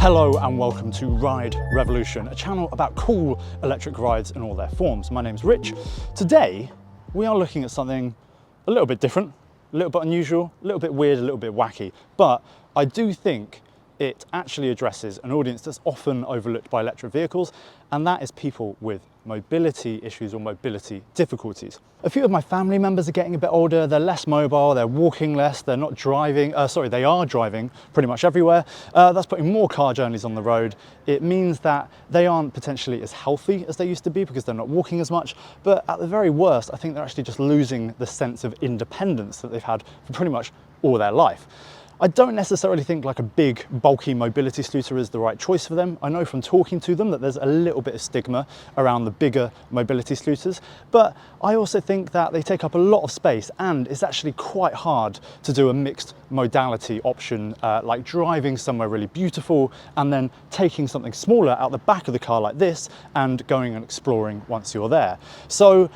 Hello and welcome to Ride Revolution, a channel about cool electric rides in all their forms. My name's Rich. Today we are looking at something a little bit different, a little bit unusual, a little bit weird, a little bit wacky, but I do think it actually addresses an audience that's often overlooked by electric vehicles, and that is people with mobility issues or mobility difficulties. A few of my family members are getting a bit older, they're less mobile, they're walking less, they're not driving, they are driving pretty much everywhere. That's putting more car journeys on the road. It means that they aren't potentially as healthy as they used to be because they're not walking as much, but at the very worst, I think they're actually just losing the sense of independence that they've had for pretty much all their life. I don't necessarily think like a big, bulky mobility scooter is the right choice for them. I know from talking to them that there's a little bit of stigma around the bigger mobility scooters, but I also think that they take up a lot of space and it's actually quite hard to do a mixed modality option, like driving somewhere really beautiful and then taking something smaller out the back of the car like this and going and exploring once you're there. So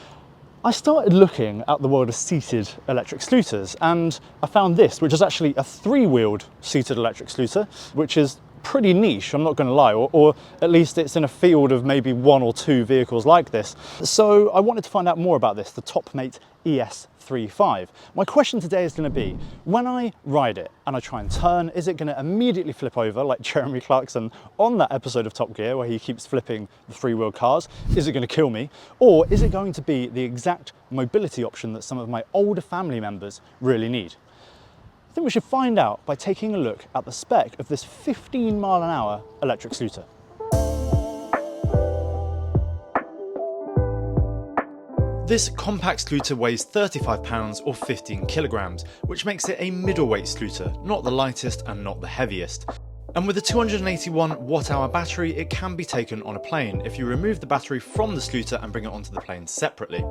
I started looking at the world of seated electric scooters and I found this, which is actually a three-wheeled seated electric scooter, which is pretty niche, I'm not going to lie, or at least it's in a field of maybe one or two vehicles like this. So I wanted to find out more about this, the Topmate ES35. My question today is going to be, when I ride it and I try and turn, is it going to immediately flip over like Jeremy Clarkson on that episode of Top Gear where he keeps flipping the three-wheel cars? Is it going to kill me? Or is it going to be the exact mobility option that some of my older family members really need? I think we should find out by taking a look at the spec of this 15-mile-an-hour electric scooter. This compact scooter weighs 35 pounds or 15 kilograms, which makes it a middleweight scooter, not the lightest and not the heaviest. And with a 281 watt-hour battery, it can be taken on a plane if you remove the battery from the scooter and bring it onto the plane separately.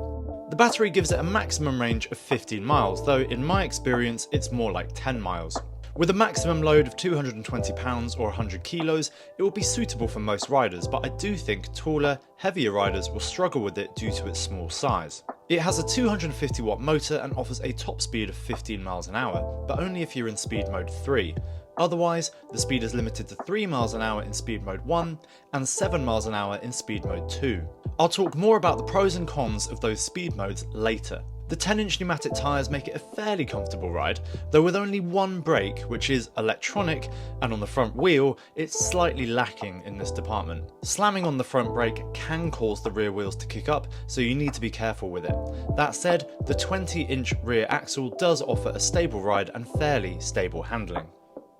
The battery gives it a maximum range of 15 miles, though in my experience it's more like 10 miles. With a maximum load of 220 pounds or 100 kilos, it will be suitable for most riders, but I do think taller, heavier riders will struggle with it due to its small size. It has a 250 watt motor and offers a top speed of 15 miles an hour, but only if you're in speed mode 3. Otherwise, the speed is limited to 3 miles an hour in speed mode 1 and 7 miles an hour in speed mode 2. I'll talk more about the pros and cons of those speed modes later. The 10-inch pneumatic tyres make it a fairly comfortable ride, though with only one brake, which is electronic, and on the front wheel, it's slightly lacking in this department. Slamming on the front brake can cause the rear wheels to kick up, so you need to be careful with it. That said, the 20-inch rear axle does offer a stable ride and fairly stable handling.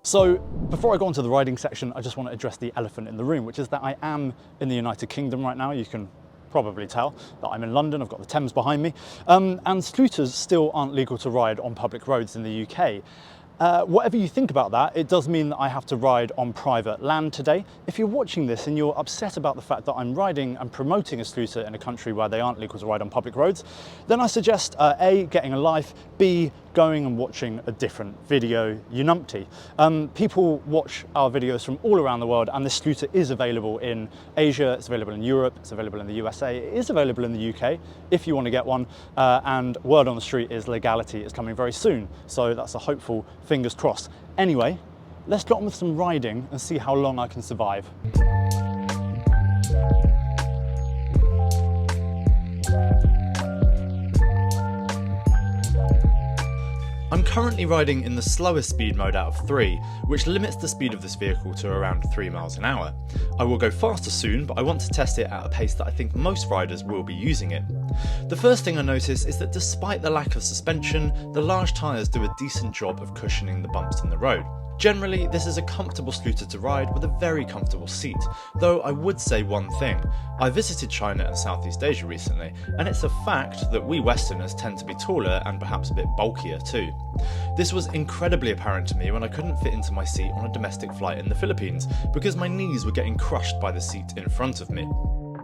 So before I go on to the riding section, I just want to address the elephant in the room, which is that I am in the United Kingdom right now. You can probably tell that I'm in London, I've got the Thames behind me, and scooters still aren't legal to ride on public roads in the UK. Whatever you think about that, it does mean that I have to ride on private land today. If you're watching this and you're upset about the fact that I'm riding and promoting a scooter in a country where they aren't legal to ride on public roads, then I suggest A, getting a life, B, going and watching a different video, you numpty. People watch our videos from all around the world, and this scooter is available in Asia, it's available in Europe, it's available in the USA, it is available in the UK if you want to get one, and word on the street is legality is coming very soon, so that's a hopeful fingers crossed. Anyway, let's get on with some riding and see how long I can survive. I'm currently riding in the slowest speed mode out of 3, which limits the speed of this vehicle to around 3 miles an hour. I will go faster soon, but I want to test it at a pace that I think most riders will be using it. The first thing I notice is that despite the lack of suspension, the large tyres do a decent job of cushioning the bumps in the road. Generally, this is a comfortable scooter to ride with a very comfortable seat, though I would say one thing. I visited China and Southeast Asia recently, and it's a fact that we Westerners tend to be taller and perhaps a bit bulkier too. This was incredibly apparent to me when I couldn't fit into my seat on a domestic flight in the Philippines because my knees were getting crushed by the seat in front of me.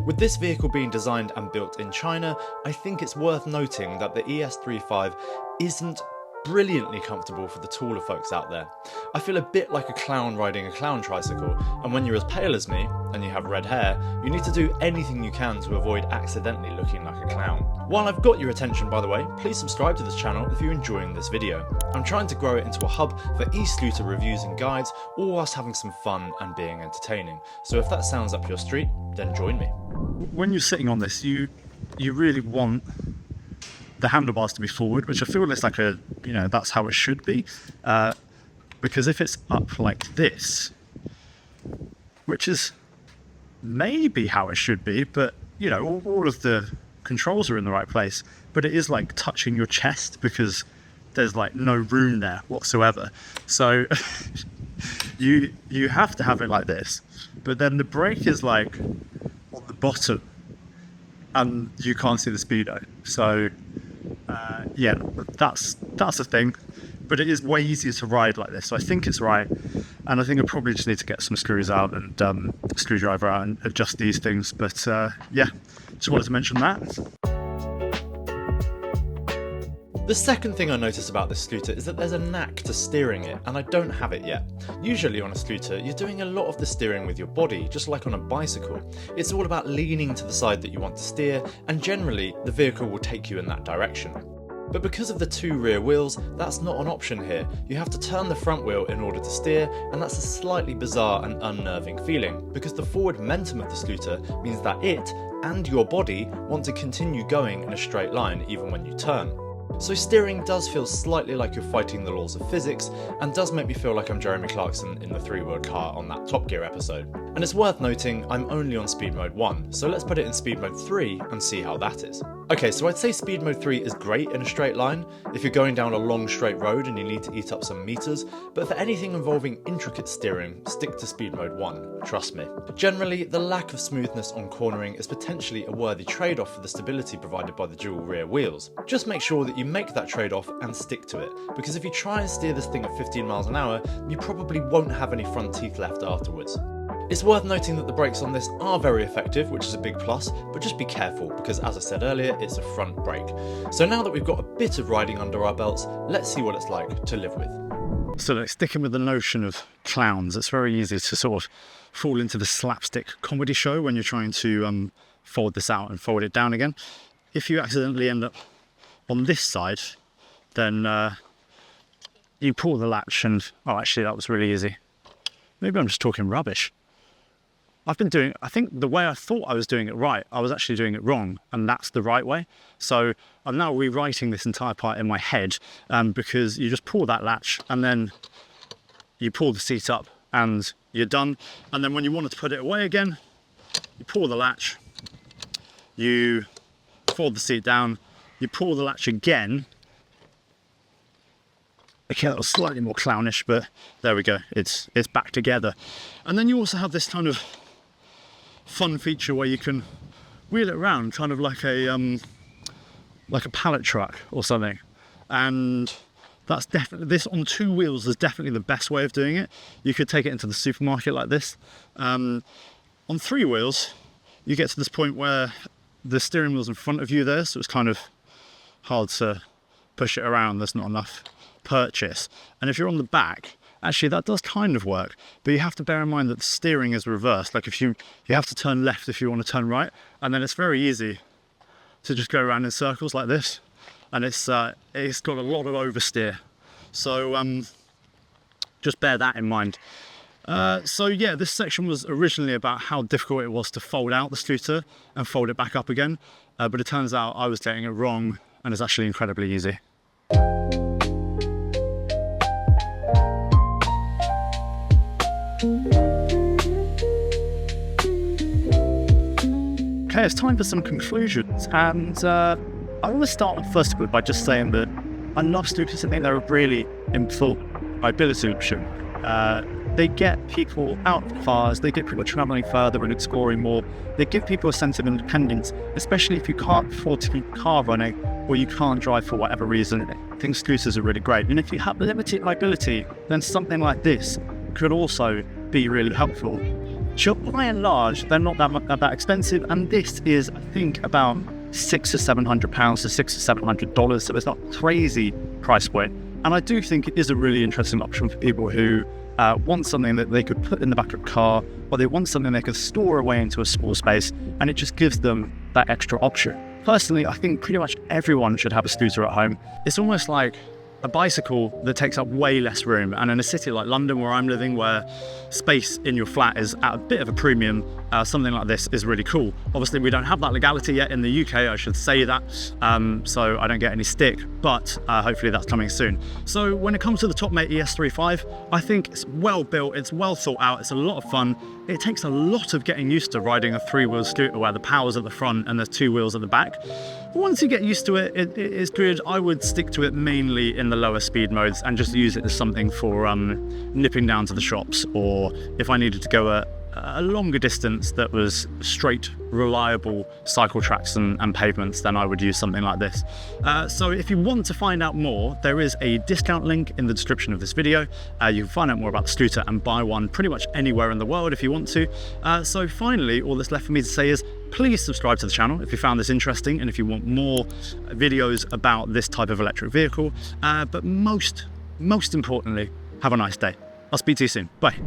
With this vehicle being designed and built in China, I think it's worth noting that the ES35 isn't brilliantly comfortable for the taller folks out there. I feel a bit like a clown riding a clown tricycle, and when you're as pale as me, and you have red hair, you need to do anything you can to avoid accidentally looking like a clown. While I've got your attention, by the way, please subscribe to this channel if you're enjoying this video. I'm trying to grow it into a hub for e-scooter reviews and guides, all whilst having some fun and being entertaining. So if that sounds up your street, then join me. When you're sitting on this, you really want the handlebars to be forward, which I feel is like a, that's how it should be. Because if it's up like this, which is maybe how it should be, but all of the controls are in the right place, but it is like touching your chest because there's like no room there whatsoever. So you have to have it like this, but then the brake is like on the bottom and you can't see the speedo. So yeah, that's the thing, but it is way easier to ride like this. So I think it's right, and I think I probably just need to get some screws out and screwdriver out and adjust these things. But yeah, just wanted to mention that. The second thing I noticed about this scooter is that there's a knack to steering it, and I don't have it yet. Usually on a scooter, you're doing a lot of the steering with your body, just like on a bicycle. It's all about leaning to the side that you want to steer, and generally, the vehicle will take you in that direction. But because of the two rear wheels, that's not an option here. You have to turn the front wheel in order to steer, and that's a slightly bizarre and unnerving feeling, because the forward momentum of the scooter means that it and your body want to continue going in a straight line even when you turn. So steering does feel slightly like you're fighting the laws of physics, and does make me feel like I'm Jeremy Clarkson in the three-wheeled car on that Top Gear episode. And it's worth noting I'm only on speed mode 1, so let's put it in speed mode 3 and see how that is. Okay, so I'd say speed mode 3 is great in a straight line, if you're going down a long straight road and you need to eat up some meters, but for anything involving intricate steering, stick to speed mode 1, trust me. Generally, the lack of smoothness on cornering is potentially a worthy trade-off for the stability provided by the dual rear wheels. Just make sure that you make that trade-off and stick to it, because if you try and steer this thing at 15 miles an hour, you probably won't have any front teeth left afterwards. It's worth noting that the brakes on this are very effective, which is a big plus, but just be careful because, as I said earlier, it's a front brake. So now that we've got a bit of riding under our belts, let's see what it's like to live with. So like, sticking with the notion of clowns, it's very easy to sort of fall into the slapstick comedy show when you're trying to fold this out and fold it down again. If you accidentally end up on this side, then you pull the latch and, oh, actually that was really easy. Maybe I'm just talking rubbish. I think the way I thought I was doing it right, I was actually doing it wrong, and that's the right way. So I'm now rewriting this entire part in my head, because you just pull that latch and then you pull the seat up and you're done. And then when you want to put it away again, you pull the latch, you fold the seat down, you pull the latch again. Okay, that was slightly more clownish, but there we go, it's back together. And then you also have this kind of fun feature where you can wheel it around, kind of like a pallet truck or something. And that's definitely, this on two wheels is definitely the best way of doing it. You could take it into the supermarket like this. On three wheels, you get to this point where the steering wheel's in front of you there, so it's kind of hard to push it around. There's not enough purchase. And if you're on the back, actually that does kind of work, but you have to bear in mind that the steering is reversed. Like if you have to turn left if you want to turn right, and then it's very easy to just go around in circles like this, and it's got a lot of oversteer. So just bear that in mind. So yeah, this section was originally about how difficult it was to fold out the scooter and fold it back up again, but it turns out I was getting it wrong, and it's actually incredibly easy. Okay, it's time for some conclusions, and I want to start off first by just saying that I love scooters. I think they're a really important mobility option. They get people out of cars, they get people travelling further and exploring more. They give people a sense of independence, especially if you can't afford to keep a car running or you can't drive for whatever reason. I think scooters are really great. And if you have limited mobility, then something like this could also be really helpful. Sure, by and large, they're not that expensive, and this is, I think, about £600 to £700 to $600 to $700, so it's not crazy price point. And I do think it is a really interesting option for people who want something that they could put in the back of a car, or they want something they could store away into a small space, and it just gives them that extra option. Personally, I think pretty much everyone should have a scooter at home. It's almost like a bicycle that takes up way less room, and in a city like London where I'm living, where space in your flat is at a bit of a premium, something like this is really cool. Obviously we don't have that legality yet in the UK, I should say that, so I don't get any stick, but hopefully that's coming soon. So when it comes to the Topmate ES35, I think it's well built, it's well thought out, it's a lot of fun. It takes a lot of getting used to riding a 3-wheel scooter where the power's at the front and there's 2 wheels at the back. But once you get used to it, it is good. I would stick to it mainly in the lower speed modes and just use it as something for nipping down to the shops, or if I needed to go a longer distance that was straight, reliable cycle tracks and pavements, then I would use something like this. So if you want to find out more, there is a discount link in the description of this video. You can find out more about the scooter and buy one pretty much anywhere in the world if you want to. So finally, all that's left for me to say is please subscribe to the channel if you found this interesting and if you want more videos about this type of electric vehicle. But most importantly, have a nice day. I'll speak to you soon. Bye.